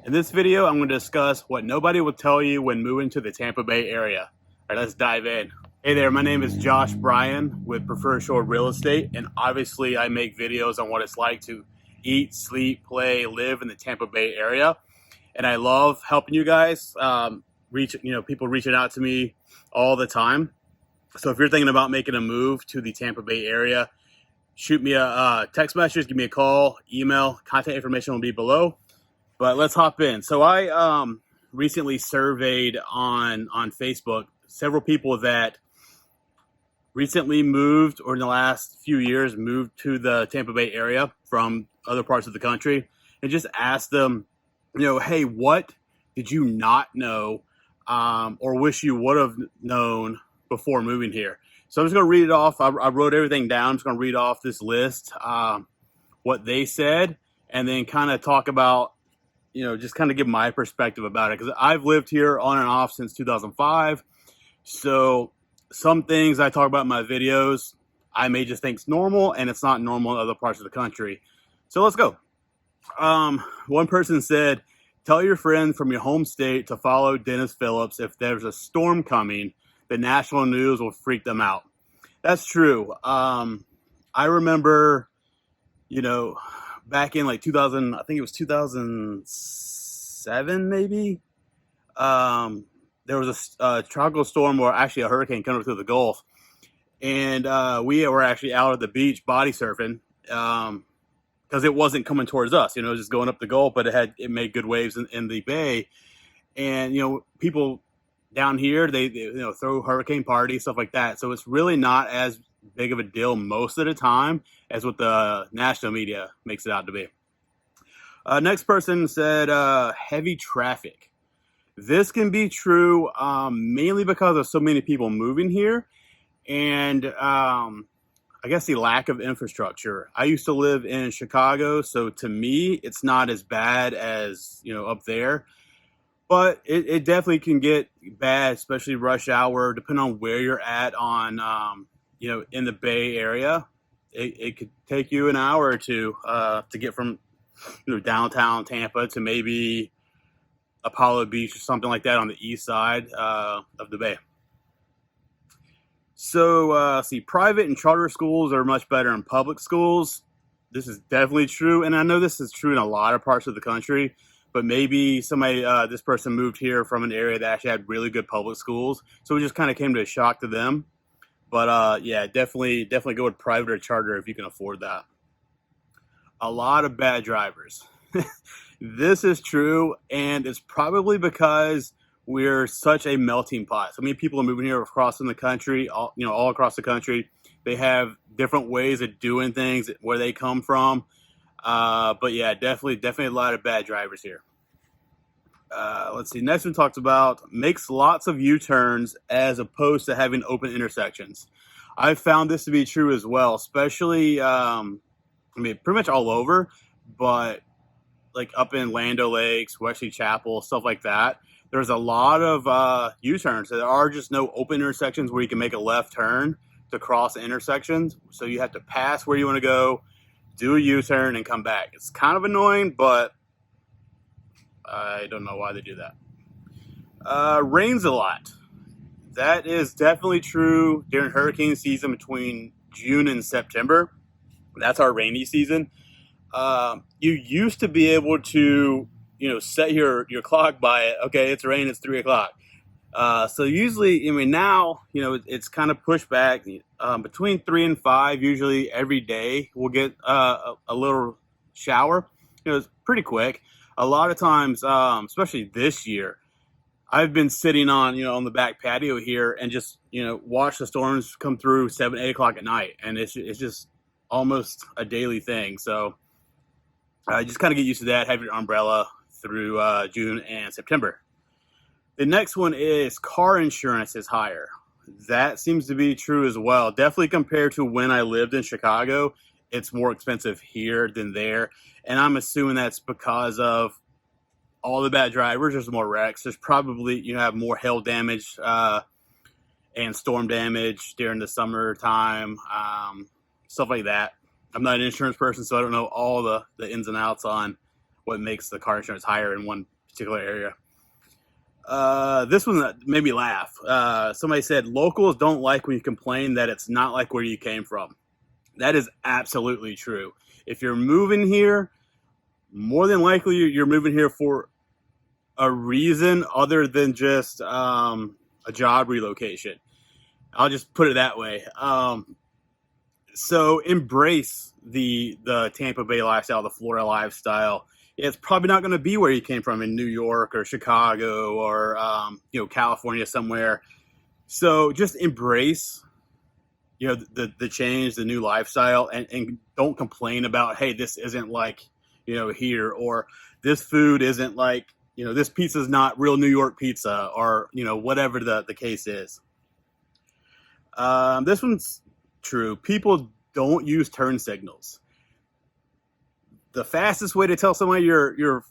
In this video, I'm going to discuss what nobody will tell you when moving to the Tampa Bay area. All right, let's dive in. Hey there, my name is Josh Bryan with Preferred Shore Real Estate, and obviously I make videos on what it's like to eat, sleep, play, live in the Tampa Bay area. And I love helping you guys people reaching out to me all the time. So if you're thinking about making a move to the Tampa Bay area, shoot me a text message, give me a call, email, contact information will be below. But let's hop in. So I recently surveyed on Facebook several people that recently moved or in the last few years moved to the Tampa Bay area from other parts of the country, and just asked them, hey, what did you not know or wish you would have known before moving here? So I'm just going to read it off. I wrote everything down. I'm just going to read off this list, what they said, and then kind of talk about, just kind of give my perspective about it, because I've lived here on and off since 2005. So some things I talk about in my videos, I may just think it's normal, and it's not normal in other parts of the country. So let's go. One person said, tell your friend from your home state to follow Dennis Phillips. If there's a storm coming, the national news will freak them out. That's true. I remember, back in like 2000, I think it was 2007, maybe. There was a tropical storm, or actually a hurricane, coming through the Gulf, and we were actually out at the beach body surfing because it wasn't coming towards us. It was just going up the Gulf, but it made good waves in the bay. And people down here, they throw hurricane parties, stuff like that. So it's really not as big of a deal most of the time as what the national media makes it out to be. Next person said heavy traffic. This can be true mainly because of so many people moving here, and I guess the lack of infrastructure. I used to live in Chicago, so to me, it's not as bad as up there. But it definitely can get bad, especially rush hour, depending on where you're at on, in the Bay Area. It could take you an hour or two to get from, downtown Tampa to maybe Apollo Beach or something like that on the east side of the Bay. So, private and charter schools are much better than public schools. This is definitely true, and I know this is true in a lot of parts of the country. But maybe this person moved here from an area that actually had really good public schools, so it just kind of came to a shock to them. But yeah, definitely go with private or charter if you can afford that. A lot of bad drivers. This is true, and it's probably because we're such a melting pot. So many people are moving here across in the country, all across the country. They have different ways of doing things where they come from. But yeah, definitely a lot of bad drivers here. Let's see. Next one talks about makes lots of U-turns as opposed to having open intersections. I've found this to be true as well, especially, pretty much all over, but like up in Land O'Lakes, Wesley Chapel, stuff like that. There's a lot of U-turns. There are just no open intersections where you can make a left turn to cross intersections. So you have to pass where you want to go, do a U-turn, and come back. It's kind of annoying, but I don't know why they do that. Rains a lot. That is definitely true during hurricane season between June and September. That's our rainy season. You used to be able to, set your clock by it. Okay, it's raining, it's 3 o'clock. So usually, now, it's kind of pushed back between 3 and 5. Usually every day we'll get a little shower. It's pretty quick. A lot of times, especially this year, I've been sitting on the back patio here and just, watch the storms come through 7, 8 o'clock at night. And it's just almost a daily thing. So just kind of get used to that. Have your umbrella through June and September. The next one is car insurance is higher. That seems to be true as well. Definitely compared to when I lived in Chicago, it's more expensive here than there. And I'm assuming that's because of all the bad drivers. There's more wrecks. There's probably, have more hail damage and storm damage during the summertime, stuff like that. I'm not an insurance person, so I don't know all the ins and outs on what makes the car insurance higher in one particular area. This one made me laugh. Somebody said, locals don't like when you complain that it's not like where you came from. That is absolutely true. If you're moving here, more than likely you're moving here for a reason other than just a job relocation. I'll just put it that way. So embrace the Tampa Bay lifestyle, the Florida lifestyle. It's probably not going to be where you came from in New York or Chicago or California somewhere. So just embrace the change, the new lifestyle, and don't complain about, hey, this isn't like here, or this food isn't like this pizza is not real New York pizza, or whatever the case is. This one's true. People don't use turn signals. The fastest way to tell somebody you're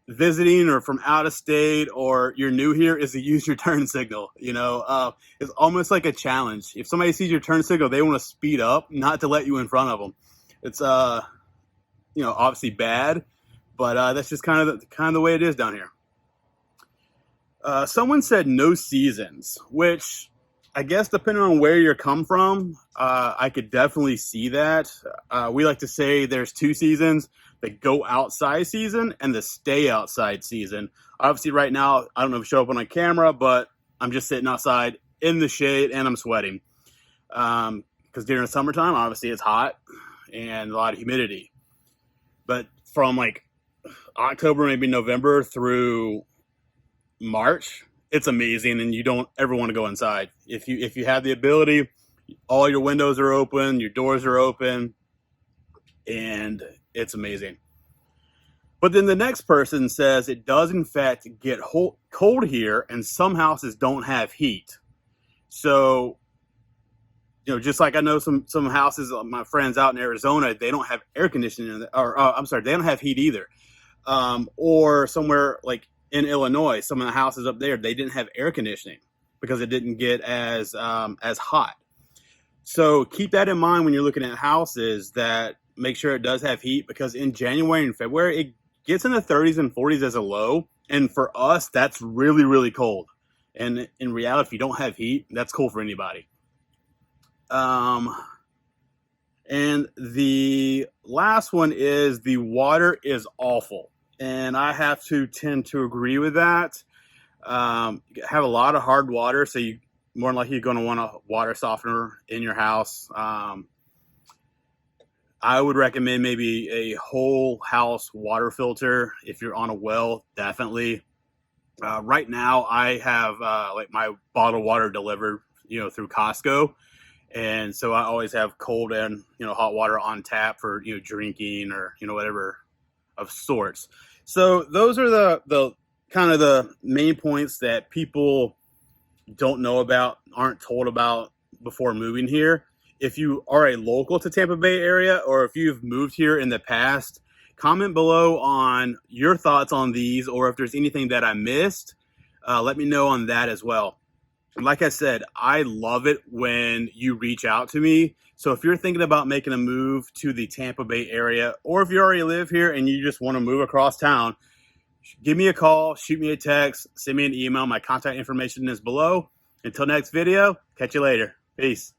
visiting or from out of state or you're new here is to use your turn signal. It's almost like a challenge. If somebody sees your turn signal, they want to speed up, not to let you in front of them. It's obviously bad, but that's just kind of the way it is down here. Someone said no seasons, which I guess depending on where you're come from, I could definitely see that. We like to say there's two seasons: the go outside season and the stay outside season. Obviously right now, I don't know if it showed up on camera, but I'm just sitting outside in the shade and I'm sweating. Because during the summertime, obviously it's hot and a lot of humidity. But from like October, maybe November through March, it's amazing, and you don't ever want to go inside. If you have the ability, all your windows are open, your doors are open, and it's amazing. But then the next person says it does in fact get cold here, and some houses don't have heat. So, just like I know some houses, my friends out in Arizona, they don't have air conditioning, they don't have heat either. Or somewhere like in Illinois, some of the houses up there, they didn't have air conditioning because it didn't get as hot. So keep that in mind when you're looking at houses, that make sure it does have heat, because in January and February, it gets in the 30s and 40s as a low. And for us, that's really, really cold. And in reality, if you don't have heat, that's cold for anybody. And the last one is the water is awful. And I have to tend to agree with that. Have a lot of hard water, so you more than likely you're going to want a water softener in your house. I would recommend maybe a whole house water filter if you're on a well, definitely. Right now, I have like my bottled water delivered, through Costco, and so I always have cold and hot water on tap for drinking or whatever of sorts. So those are the kind of the main points that people don't know about, aren't told about before moving here. If you are a local to Tampa Bay area, or if you've moved here in the past, comment below on your thoughts on these, or if there's anything that I missed, let me know on that as well. Like I said, I love it when you reach out to me. So if you're thinking about making a move to the Tampa Bay area, or if you already live here and you just want to move across town, give me a call, shoot me a text, send me an email. My contact information is below. Until next video, catch you later. Peace.